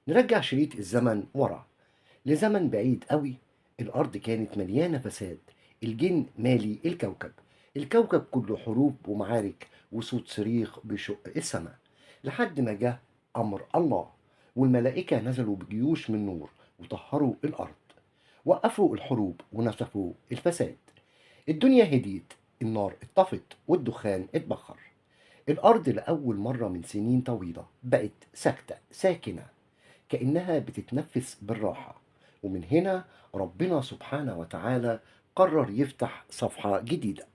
نرجع شريط الزمن ورا لزمن بعيد قوي. الأرض كانت مليانة فساد، الجن مالي الكوكب. الكوكب كله حروب ومعارك وصوت صريخ بشق السماء، لحد ما جه أمر الله، والملائكة نزلوا بجيوش من نور وطهروا الأرض، وقفوا الحروب ونسفوا الفساد. الدنيا هديت، النار اتطفت والدخان اتبخر. الأرض لأول مرة من سنين طويلة بقت ساكتة ساكنة، كأنها بتتنفس بالراحة. ومن هنا ربنا سبحانه وتعالى قرر يفتح صفحة جديدة.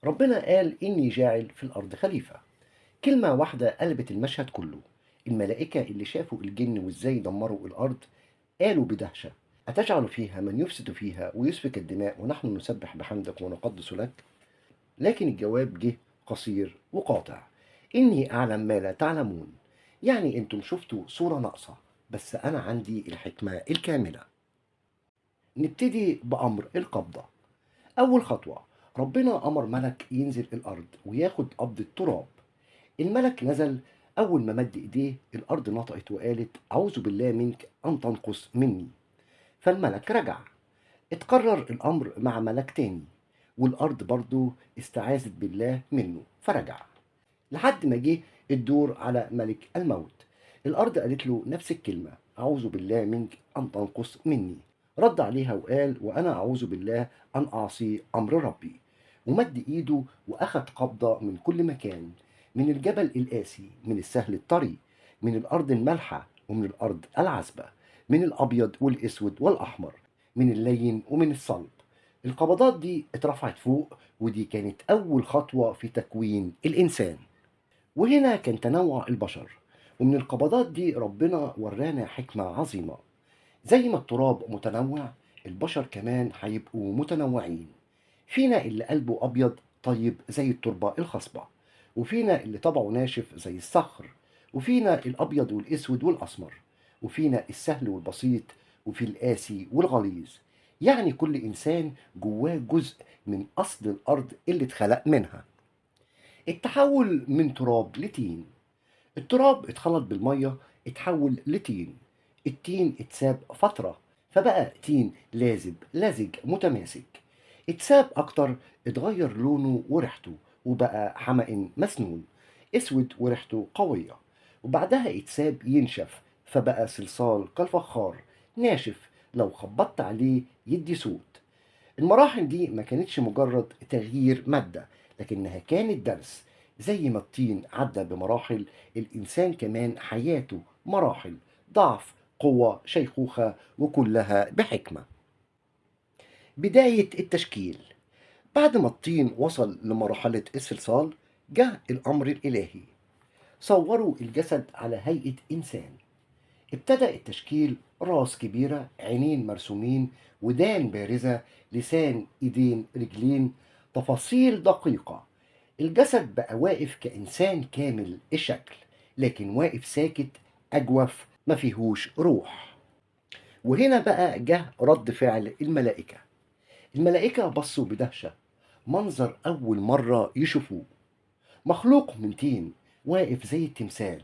ربنا قال إني جاعل في الأرض خليفة. كلمة واحدة قلبت المشهد كله. الملائكة اللي شافوا الجن وإزاي دمروا الأرض قالوا بدهشة: أتجعل فيها من يفسد فيها ويسفك الدماء ونحن نسبح بحمدك ونقدس لك؟ لكن الجواب جه قصير وقاطع: إني أعلم ما لا تعلمون. يعني أنتم شفتوا صورة ناقصة، بس أنا عندي الحكمة الكاملة. نبتدي بأمر القبضة. أول خطوة، ربنا أمر ملك ينزل الأرض وياخد قبضة تراب. الملك نزل. أول ما مد إيديه الأرض نطقت وقالت: أعوذ بالله منك أن تنقص مني. فالملك رجع. اتكرر الأمر مع ملك تاني، والأرض برضو استعاذت بالله منه فرجع، لحد ما جه الدور على ملك الموت. الأرض قالت له نفس الكلمة: أعوذ بالله منك أن تنقص مني. رد عليها وقال: وأنا أعوذ بالله أن أعصي أمر ربي. ومد إيده وأخد قبضة من كل مكان: من الجبل القاسي، من السهل الطري، من الأرض المالحة ومن الأرض العذبة، من الأبيض والأسود والأحمر، من اللين ومن الصلب. القبضات دي اترفعت فوق، ودي كانت أول خطوة في تكوين الإنسان. وهنا كان تنوع البشر، ومن القبضات دي ربنا ورانا حكمة عظيمة: زي ما التراب متنوع، البشر كمان هيبقوا متنوعين. فينا اللي قلبه أبيض طيب زي التربة الخصبة، وفينا اللي طبعه ناشف زي الصخر، وفينا الأبيض والأسود والأسمر، وفينا السهل والبسيط، وفي القاسي والغليظ. يعني كل إنسان جواه جزء من أصل الأرض اللي اتخلق منها. التحول من تراب لطين: التراب اتخلط بالمية اتحول لطين. الطين اتساب فترة فبقى طين لازب لزج متماسك. اتساب أكتر، اتغير لونه وريحته وبقى حمأ مسنون اسود وريحته قوية. وبعدها اتساب ينشف فبقى صلصال كالفخار ناشف، لو خبطت عليه يدي صوت. المراحل دي ما كانتش مجرد تغيير مادة، لكنها كانت درس. زي ما الطين عدى بمراحل، الإنسان كمان حياته مراحل: ضعف، قوة، شيخوخة، وكلها بحكمة. بداية التشكيل: بعد ما الطين وصل لمرحلة الصلصال، جاء الأمر الإلهي. صوروا الجسد على هيئة إنسان. ابتدأ التشكيل: راس كبيرة، عينين مرسومين، ودان بارزة، لسان، ايدين، رجلين، تفاصيل دقيقة. الجسد بقى واقف كإنسان كامل الشكل، لكن واقف ساكت، أجوف، ما فيهوش روح. وهنا بقى جه رد فعل الملائكة. الملائكة بصوا بدهشة. منظر أول مرة يشوفوه: مخلوق من طين واقف زي التمثال،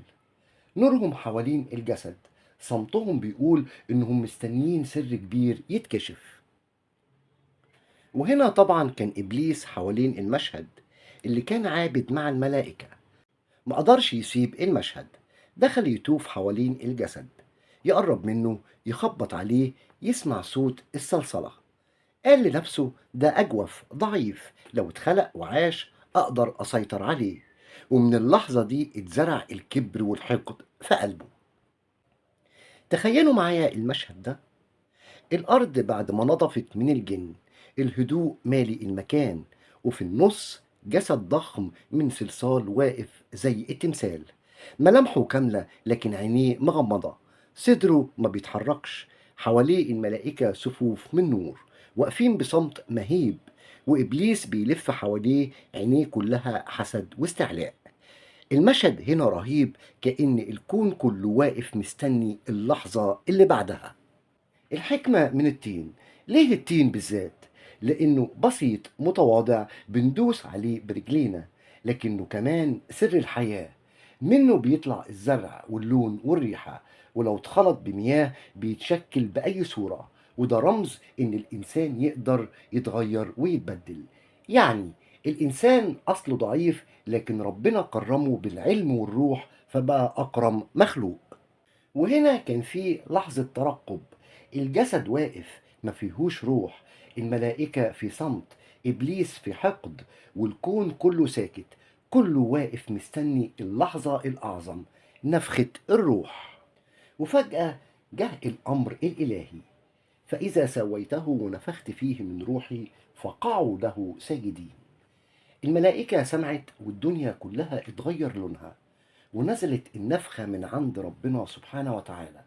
نورهم حوالين الجسد، صمتهم بيقول إنهم مستنيين سر كبير يتكشف. وهنا طبعا كان إبليس حوالين المشهد، اللي كان عابد مع الملائكة. ما قدرش يسيب المشهد، دخل يطوف حوالين الجسد، يقرب منه، يخبط عليه، يسمع صوت الصلصلة. قال لنفسه: ده أجوف ضعيف، لو اتخلق وعاش أقدر أسيطر عليه. ومن اللحظة دي اتزرع الكبر والحقد في قلبه. تخيلوا معايا المشهد ده: الأرض بعد ما نضفت من الجن، الهدوء مالي المكان، وفي النص جسد ضخم من صلصال واقف زي التمثال. ملامحه كاملة لكن عينيه مغمضة، صدره ما بيتحركش. حواليه الملائكة صفوف من نور واقفين بصمت مهيب، وإبليس بيلف حواليه، عينيه كلها حسد واستعلاء. المشهد هنا رهيب، كأن الكون كله واقف مستني اللحظة اللي بعدها. الحكمة من التين. ليه التين بالذات؟ لأنه بسيط متواضع بندوس عليه برجلينا، لكنه كمان سر الحياة. منه بيطلع الزرع واللون والريحة، ولو اتخلط بمياه بيتشكل بأي صورة، وده رمز إن الإنسان يقدر يتغير ويتبدل. يعني الإنسان أصله ضعيف، لكن ربنا كرمه بالعلم والروح فبقى أكرم مخلوق. وهنا كان في لحظة ترقب، الجسد واقف ما فيهوش روح، الملائكة في صمت، إبليس في حقد، والكون كله ساكت، كله واقف مستني اللحظة الأعظم، نفخة الروح. وفجأة جاء الأمر الإلهي: فإذا سويته ونفخت فيه من روحي فقعوا له ساجدين. الملائكة سمعت والدنيا كلها اتغير لونها، ونزلت النفخة من عند ربنا سبحانه وتعالى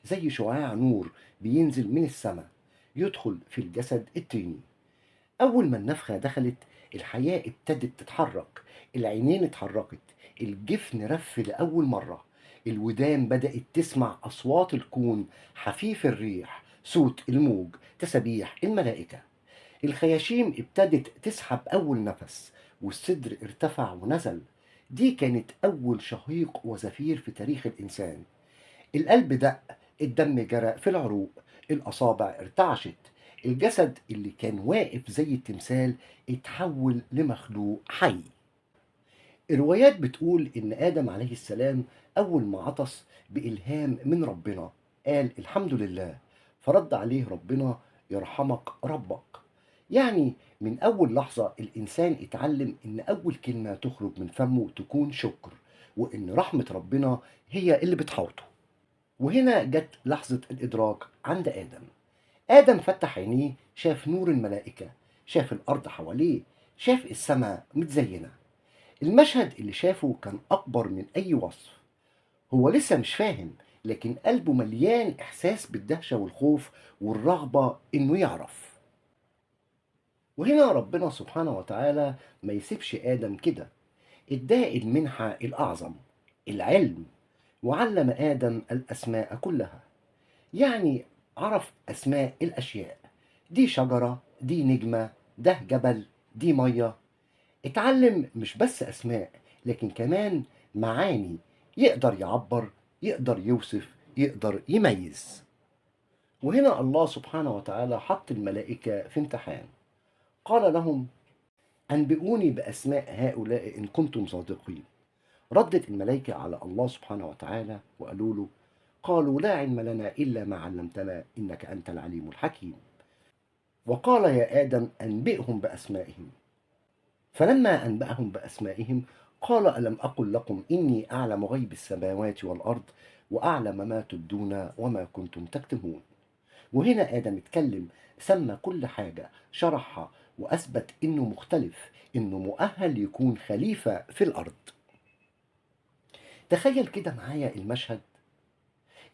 زي شعاع نور بينزل من السماء يدخل في الجسد التاني. أول ما النفخة دخلت الحياة ابتدت تتحرك، العينين اتحركت، الجفن رف لأول مرة، الودان بدأت تسمع أصوات الكون، حفيف الريح، صوت الموج، تسابيح الملائكة. الخياشيم ابتدت تسحب أول نفس، والصدر ارتفع ونزل. دي كانت أول شهيق وزفير في تاريخ الإنسان. القلب دق، الدم جرى في العروق، الأصابع ارتعشت، الجسد اللي كان واقف زي التمثال اتحول لمخلوق حي. الروايات بتقول إن آدم عليه السلام أول ما عطس بإلهام من ربنا قال الحمد لله، فرد عليه ربنا يرحمك ربك. يعني من أول لحظة الإنسان اتعلم إن أول كلمة تخرج من فمه تكون شكر، وإن رحمة ربنا هي اللي بتحوطه. وهنا جت لحظة الإدراك عند آدم. آدم فتح عينيه، شاف نور الملائكة، شاف الأرض حواليه، شاف السماء متزينة. المشهد اللي شافه كان أكبر من أي وصف. هو لسه مش فاهم، لكن قلبه مليان إحساس بالدهشة والخوف والرغبة إنه يعرف. وهنا ربنا سبحانه وتعالى ما يسيبش آدم كده، اداه المنحة الأعظم، العلم، وعلم آدم الأسماء كلها. يعني عرف أسماء الأشياء، دي شجرة، دي نجمة، ده جبل، دي مية. اتعلم مش بس أسماء، لكن كمان معاني، يقدر يعبر، يقدر يوصف، يقدر يميز. وهنا الله سبحانه وتعالى حط الملائكة في امتحان، قال لهم أنبئوني بأسماء هؤلاء إن كنتم صادقين. ردت الملائكة على الله سبحانه وتعالى وقالوا له: قالوا لا علم لنا إلا ما علمتنا إنك أنت العليم الحكيم. وقال يا آدم أنبئهم بأسمائهم. فلما أنبأهم بأسمائهم قال ألم أقل لكم إني أعلم غيب السماوات والأرض وأعلم ما تبدون وما كنتم تكتمون. وهنا آدم اتكلم، سمى كل حاجة، شرحها، وأثبت إنه مختلف، إنه مؤهل يكون خليفة في الأرض. تخيل كده معايا المشهد،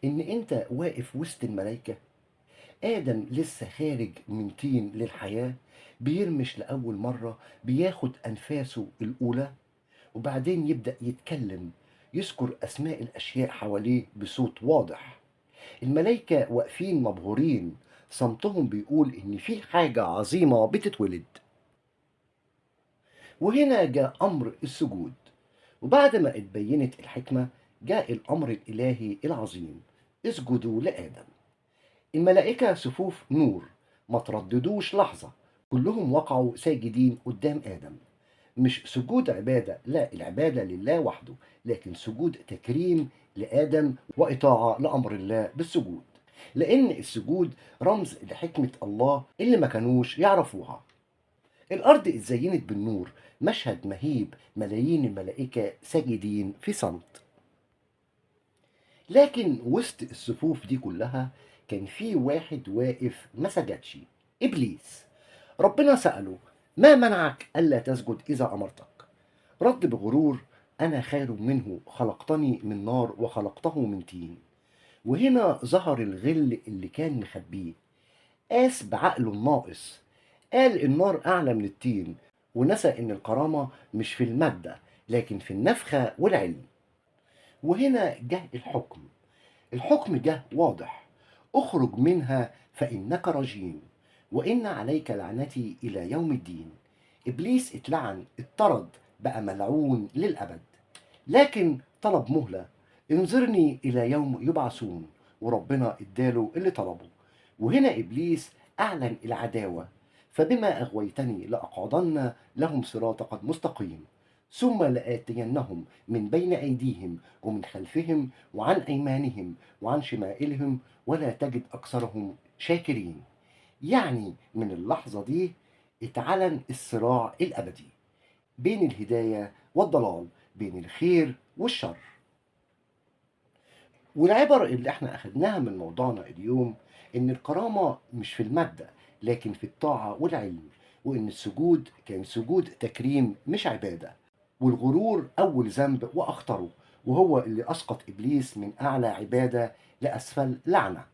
إن أنت واقف وسط الملائكة، آدم لسه خارج من طين للحياة، بيرمش لأول مرة، بياخد أنفاسه الأولى، وبعدين يبدأ يتكلم، يذكر أسماء الأشياء حواليه بصوت واضح. الملائكة واقفين مبهورين، صمتهم بيقول إن في حاجة عظيمة بتتولد. وهنا جاء أمر السجود، وبعد ما اتبينت الحكمة جاء الأمر الإلهي العظيم: اسجدوا لآدم. الملائكة صفوف نور، ما ترددوش لحظة، كلهم وقعوا ساجدين قدام آدم. مش سجود عبادة، لا، العبادة لله وحده، لكن سجود تكريم لآدم وإطاعة لأمر الله بالسجود، لأن السجود رمز لحكمة الله اللي ما كانوش يعرفوها. الأرض اتزينت بالنور، مشهد مهيب، ملايين الملائكة ساجدين في صمت. لكن وسط الصفوف دي كلها كان في واحد واقف ما سجدش، إبليس. ربنا سأله: ما منعك ألا تسجد إذا أمرتك؟ رد بغرور: أنا خير منه، خلقتني من نار وخلقته من طين. وهنا ظهر الغل اللي كان مخبيه، قاس بعقله الناقص، قال النار أعلى من الطين، ونسى إن الكرامة مش في المادة لكن في النفخة والعلم. وهنا جه الحكم، الحكم جه واضح: اخرج منها فإنك رجيم، وإن عليك لعنتي إلى يوم الدين. إبليس اتلعن، اتطرد، بقى ملعون للأبد. لكن طلب مهلة، انظرني إلى يوم يبعثون، وربنا اداله اللي طلبه. وهنا إبليس أعلن العداوة: فبما أغويتني لأقعدن لهم صراطك المستقيم، ثم لآتينهم من بين أيديهم ومن خلفهم وعن أيمانهم وعن شمائلهم، ولا تجد أكثرهم شاكرين. يعني من اللحظة دي اتعلن الصراع الأبدي بين الهداية والضلال، بين الخير والشر. والعبر اللي احنا أخدناها من موضوعنا اليوم إن الكرامة مش في المادة، لكن في الطاعة والعلم، وإن السجود كان سجود تكريم مش عبادة، والغرور أول ذنب وأخطره، وهو اللي أسقط إبليس من أعلى عبادة لأسفل لعنة.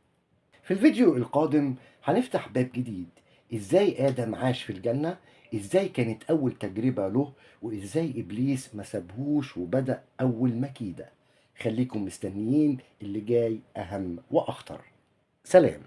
في الفيديو القادم هنفتح باب جديد: ازاي آدم عاش في الجنة، ازاي كانت أول تجربة له، وازاي إبليس ما سابهوش وبدأ أول مكيدة. خليكم مستنيين، اللي جاي أهم وأخطر. سلام.